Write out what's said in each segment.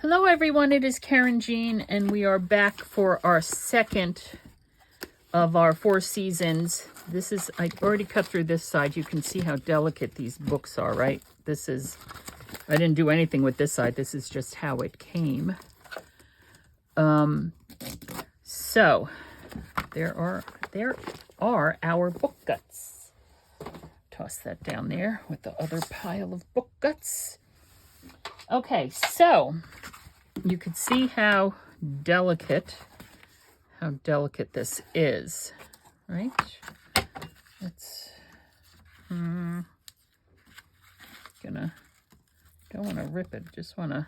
Hello everyone, it is Karynjean, and we are back for our second of our 4 seasons. This is, I already cut through this side. You can see how delicate these books are, right? This is, I didn't do anything with this side. This is just how it came. So there are our book guts. Toss that down there with the other pile of book guts. Okay, so you can see how delicate this is, right? Let's don't want to rip it, just want to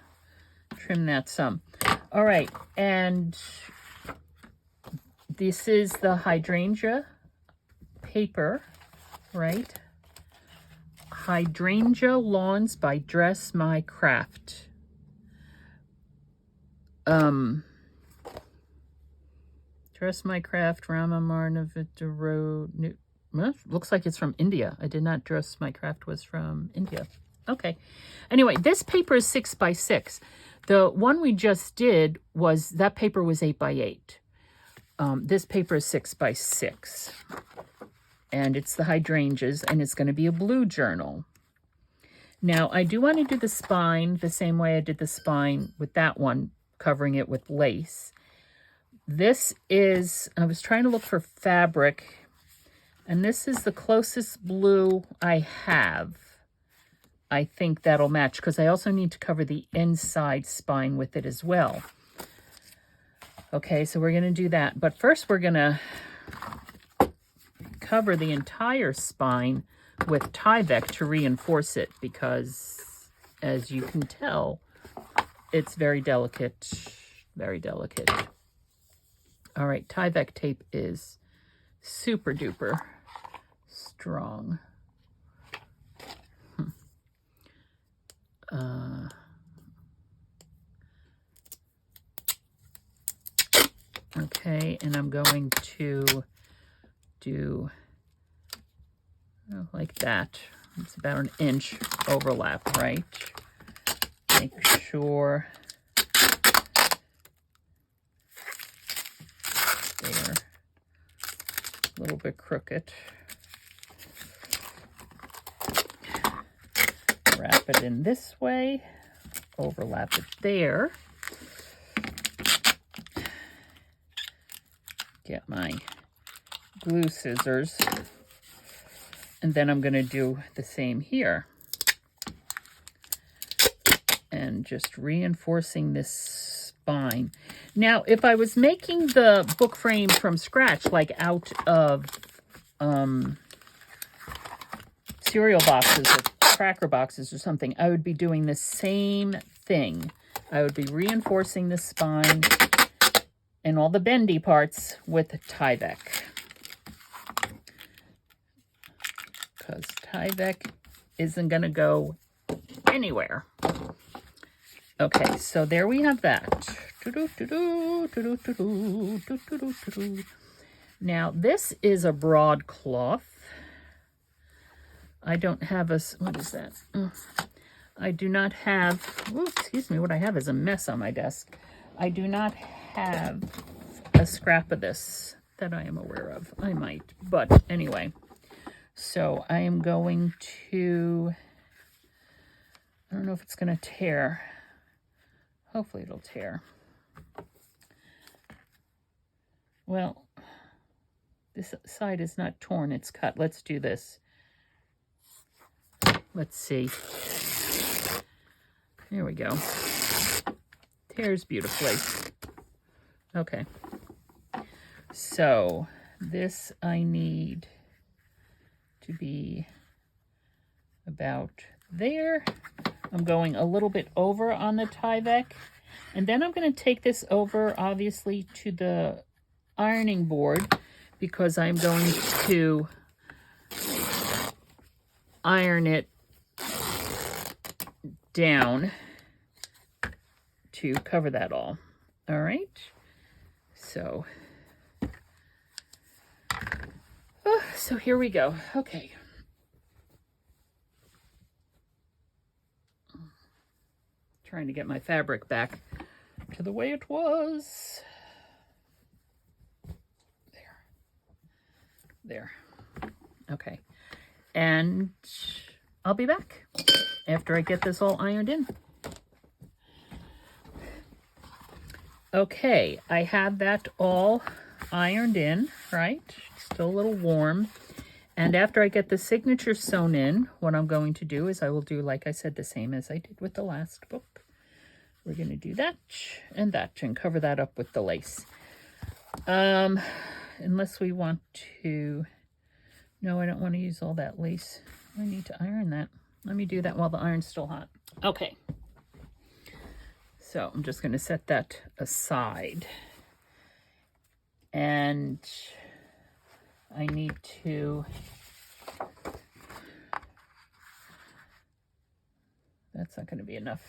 trim that some. All right, and this is the Hydrangea paper, right? Hydrangea Lawns by Dress My Craft. Dress My Craft, Rama Marnavitaro. Well, looks like it's from India. I did not Dress My Craft was from India. Okay. Anyway, this paper is 6 by 6. The one we just did was, that paper was 8 by 8. This paper is 6 by 6. And it's the hydrangeas, and it's going to be a blue journal. Now, I do want to do the spine the same way I did the spine with that one, covering it with lace. This is, I was trying to look for fabric, and this is the closest blue I have. I think that'll match, because I also need to cover the inside spine with it as well. Okay, so we're going to do that. But first, we're going to cover the entire spine with Tyvek to reinforce it, because as you can tell, it's very delicate, very delicate. All right, Tyvek tape is super duper strong. Okay, and I'm going to do like that. It's about an inch overlap, right? Make sure they're a little bit crooked. Wrap it in this way, overlap it there. Get my glue scissors. And then I'm going to do the same here. And just reinforcing this spine. Now, if I was making the book frame from scratch, like out of cereal boxes or cracker boxes or something, I would be doing the same thing. I would be reinforcing the spine and all the bendy parts with Tyvek. Because Tyvek isn't going to go anywhere. Okay, so there we have that. Now, this is a broadcloth. I don't have a, what is that? I do not have, excuse me, what I have is a mess on my desk. I do not have a scrap of this that I am aware of. I might, but anyway. So I am going to, I don't know if it's going to tear. Hopefully it'll tear. Well, this side is not torn, it's cut. Let's do this. Let's see. There we go. Tears beautifully. Okay. So this I need to be about there. I'm going a little bit over on the Tyvek, and then I'm going to take this over, obviously, to the ironing board, because I'm going to iron it down to cover that all. All right, so here we go. Okay. Trying to get my fabric back to the way it was. There. Okay. And I'll be back after I get this all ironed in. Okay, I have that all ironed in, right? Still a little warm. And after I get the signature sewn in, what I'm going to do is I will do, like I said, the same as I did with the last book. We're going to do that and cover that up with the lace. Unless we want to... No, I don't want to use all that lace. I need to iron that. Let me do that while the iron's still hot. Okay. So I'm just going to set that aside. And I need to... That's not going to be enough.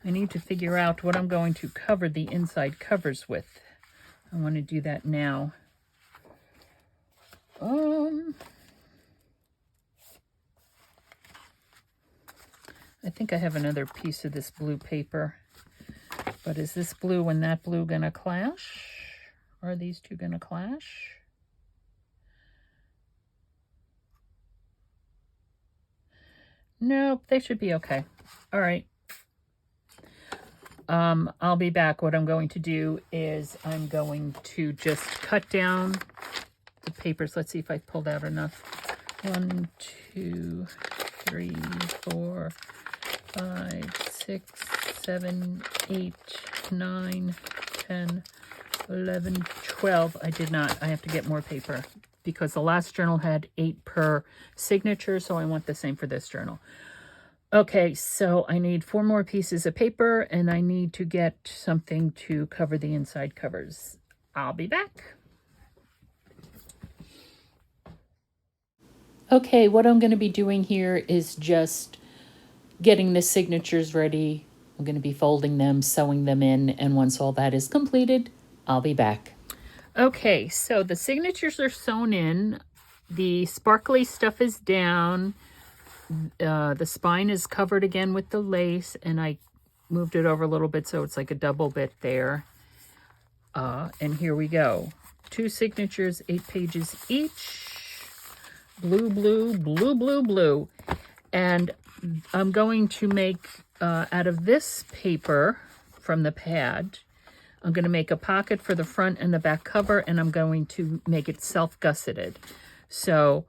I need to figure out what I'm going to cover the inside covers with. I want to do that now. I think I have another piece of this blue paper. But is this blue and that blue going to clash? Are these two going to clash? Nope, they should be okay. All right. I'll be back. What I'm going to do is I'm going to just cut down the papers. Let's see if I pulled out enough. 1, 2, 3, 4, 5, 6, 7, 8, 9, 10, 11, 12. I did not. I have to get more paper because the last journal had 8 per signature, so I want the same for this journal. Okay, so I need 4 more pieces of paper, and I need to get something to cover the inside covers. I'll be back. Okay, what I'm going to be doing here is just getting the signatures ready. I'm going to be folding them, sewing them in, and once all that is completed, I'll be back. Okay, so the signatures are sewn in. The sparkly stuff is down. The spine is covered again with the lace, and I moved it over a little bit so it's like a double bit there. And here we go. 2 signatures, 8 pages each. Blue, blue, blue, blue, blue. And I'm going to make, out of this paper from the pad, I'm going to make a pocket for the front and the back cover, and I'm going to make it self-gusseted. So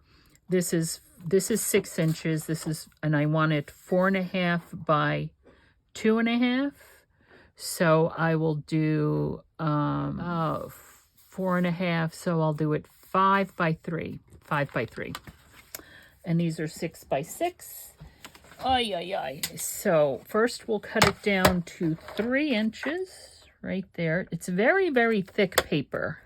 this is 6 inches. And I want it 4.5 by 2.5. So I will do 4.5. So I'll do it 5 by 3. 5 by 3. And these are 6 by 6. Ay, ay, ay. So first we'll cut it down to 3 inches right there. It's very, very thick paper.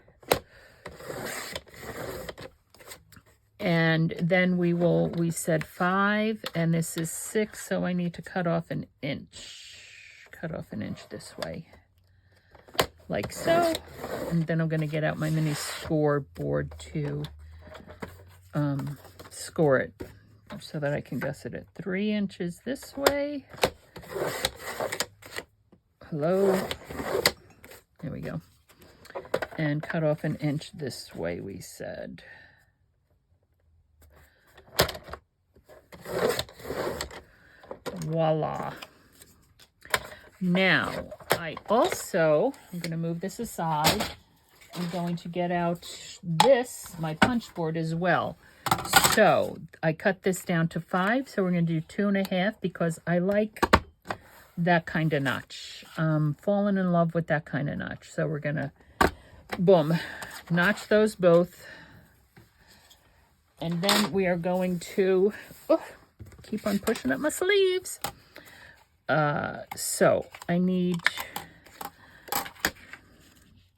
And then we said 5, and this is 6, so I need to cut off an inch. Cut off an inch this way, like so. And then I'm going to get out my mini scoreboard to score it so that I can gusset it. 3 inches this way. Hello. There we go. And cut off an inch this way, we said. Voila. Now, I'm going to move this aside. I'm going to get out this, my punch board as well. So I cut this down to 5. So we're going to do 2.5 because I like that kind of notch. Fallen in love with that kind of notch. So we're going to, boom, notch those both. And then we are going to keep on pushing up my sleeves. So I need,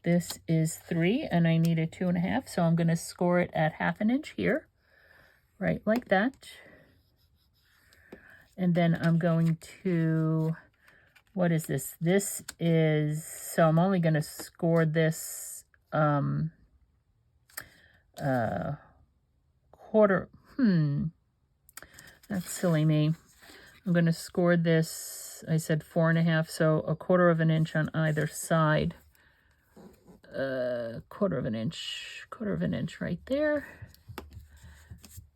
this is 3 and I need a 2.5. So I'm going to score it at 1/2 inch here, right like that. And then I'm going to, what is this? This is, so I'm only going to score this quarter, That's silly me. I'm going to score this, I said 4.5, so 1/4 inch on either side. 1/4 inch right there.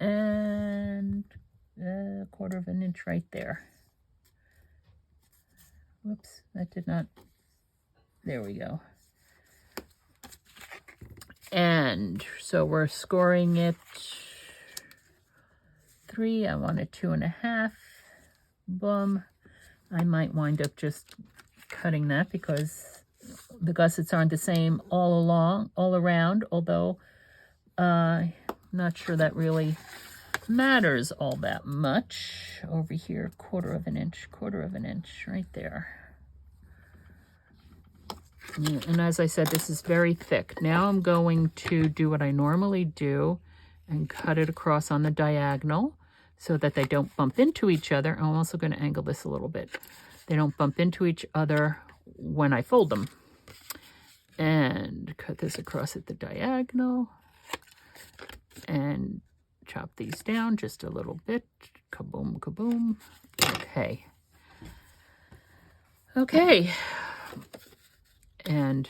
And 1/4 inch right there. Whoops, that did not, there we go. And so we're scoring it 3. I want a 2.5. Boom. I might wind up just cutting that because the gussets aren't the same all around, although not sure that really matters all that much. Over here, 1/4 inch right there. And as I said, this is very thick. Now I'm going to do what I normally do and cut it across on the diagonal so that they don't bump into each other. I'm also going to angle this a little bit. They don't bump into each other when I fold them. And cut this across at the diagonal and chop these down just a little bit. Kaboom, kaboom. Okay. Okay. And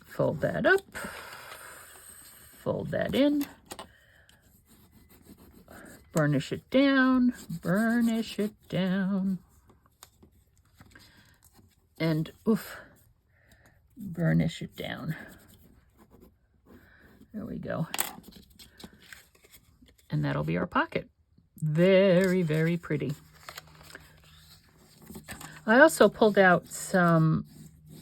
fold that up, fold that in, burnish it down, and oof, burnish it down. There we go. And that'll be our pocket. Very, very pretty. I also pulled out some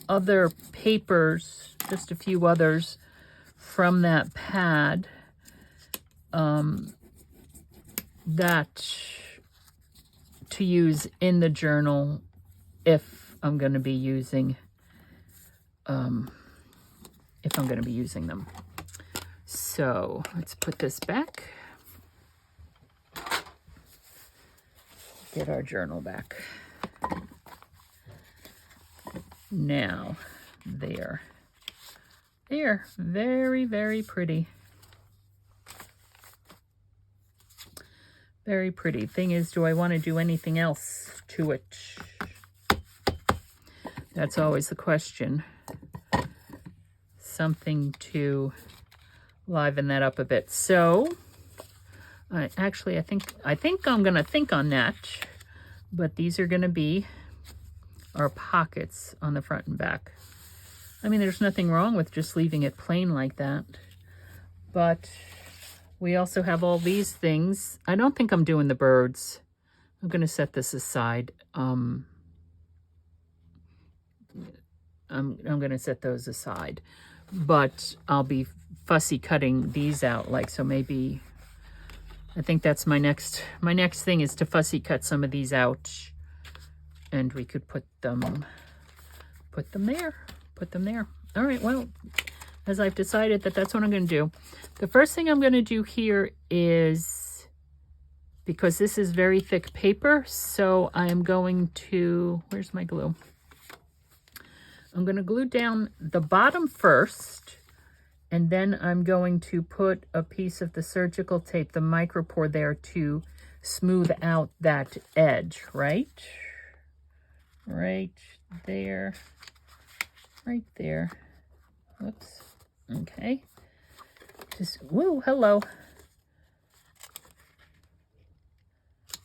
other papers, just a few others from that pad that to use in the journal if I'm going to be using them. So let's put this back. Get our journal back. Now, there. Very, very pretty. Very pretty. Thing is, do I want to do anything else to it? That's always the question. Something to liven that up a bit. So, I think I'm going to think on that, but these are going to be our pockets on the front and back. I mean, there's nothing wrong with just leaving it plain like that, but we also have all these things. I don't think I'm doing the birds. I'm going to set this aside. I'm going to set those aside, but I'll be fussy cutting these out, like, so maybe I think that's my next thing is to fussy cut some of these out. And we could put them there. All right, well, as I've decided that's what I'm going to do. The first thing I'm going to do here is, because this is very thick paper, so I am going to, where's my glue? I'm going to glue down the bottom first, and then I'm going to put a piece of the surgical tape, the micropore there, to smooth out that edge, right? Right there. Whoops. Okay. Just, woo, hello.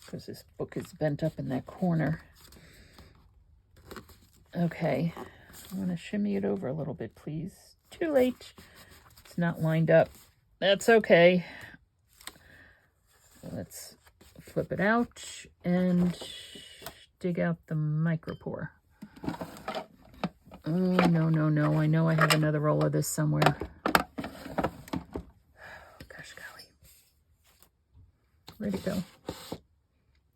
Because this book is bent up in that corner. Okay. I want to shimmy it over a little bit, please. Too late. It's not lined up. That's okay. Let's flip it out and dig out the micropore. Oh, no. I know I have another roll of this somewhere. Gosh golly. Where'd it go?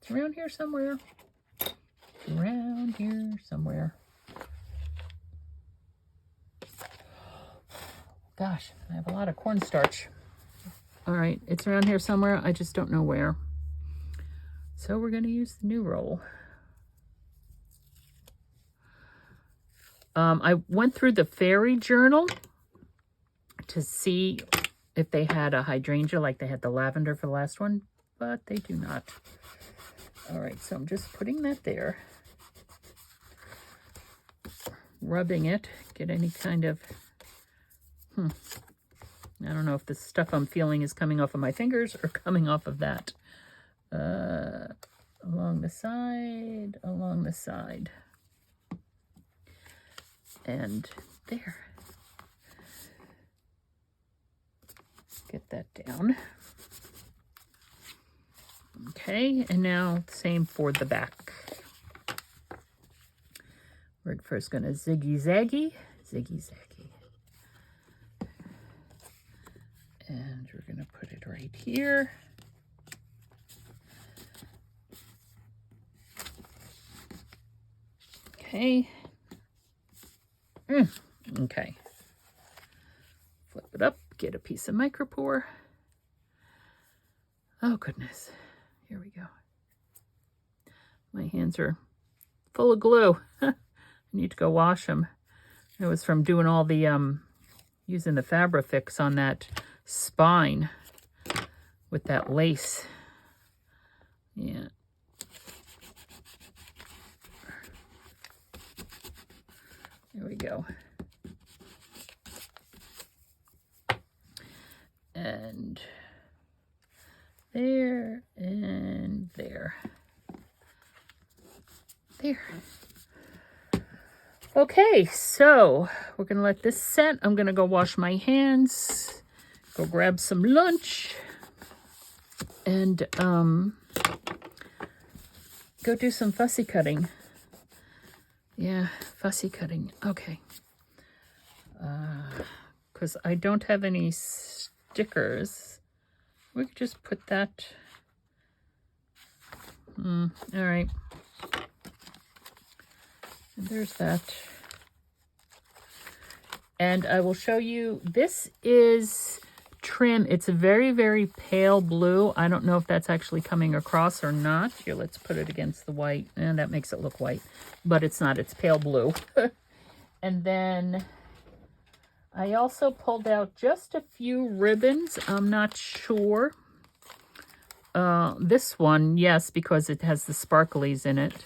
It's around here somewhere. Gosh, I have a lot of cornstarch. All right, it's around here somewhere. I just don't know where. So we're going to use the new roll. I went through the fairy journal to see if they had a hydrangea like they had the lavender for the last one, but they do not. All right, so I'm just putting that there. Rubbing it, get any kind of, I don't know if the stuff I'm feeling is coming off of my fingers or coming off of that. Along the side, and there. Get that down. Okay, and now same for the back. We're first going to ziggy-zaggy. And we're going to put it right here. Okay. Okay. Flip it up, get a piece of micropore. Oh, goodness. Here we go. My hands are full of glue. I need to go wash them. It was from doing all the, using the Fabrifix on that spine with that lace. Yeah. There we go. And there, and there. There. Okay, so we're going to let this set. I'm going to go wash my hands, go grab some lunch, and go do some fussy cutting. Yeah, fussy cutting. Okay. Because I don't have any stickers. We could just put that. All right. And there's that. And I will show you, this is trim. It's a very, very pale blue. I don't know if that's actually coming across or not. Here, let's put it against the white. And that makes it look white. But it's not. It's pale blue. And then I also pulled out just a few ribbons. I'm not sure. This one, yes, because it has the sparklies in it.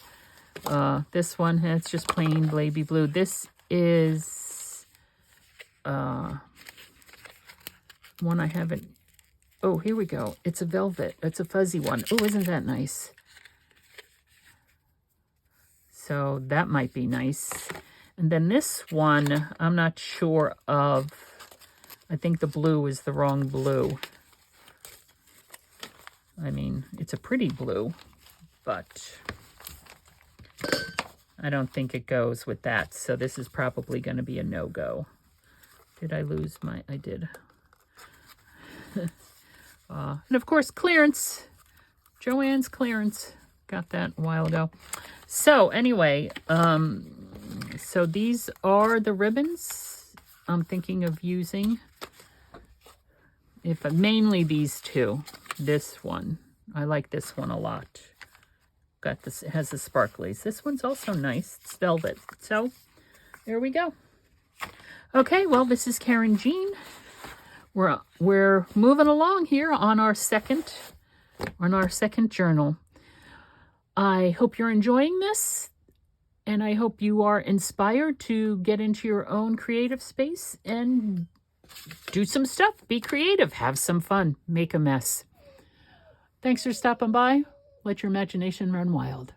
This one, it's just plain baby blue. This is one I haven't. Oh, here we go. It's a velvet. It's a fuzzy one. Oh, isn't that nice? So that might be nice. And then this one, I'm not sure of. I think the blue is the wrong blue. I mean, it's a pretty blue, but I don't think it goes with that. So this is probably going to be a no-go. Did I lose my... I did. And of course, clearance. Joann's clearance. Got that a while ago. So anyway, so these are the ribbons I'm thinking of using. Mainly these two. This one. I like this one a lot. Got this, it has the sparklies. This one's also nice. It's velvet. So there we go. Okay, well, this is Karynjean. We're moving along here on our second journal. I hope you're enjoying this, and I hope you are inspired to get into your own creative space and do some stuff. Be creative. Have some fun. Make a mess. Thanks for stopping by. Let your imagination run wild.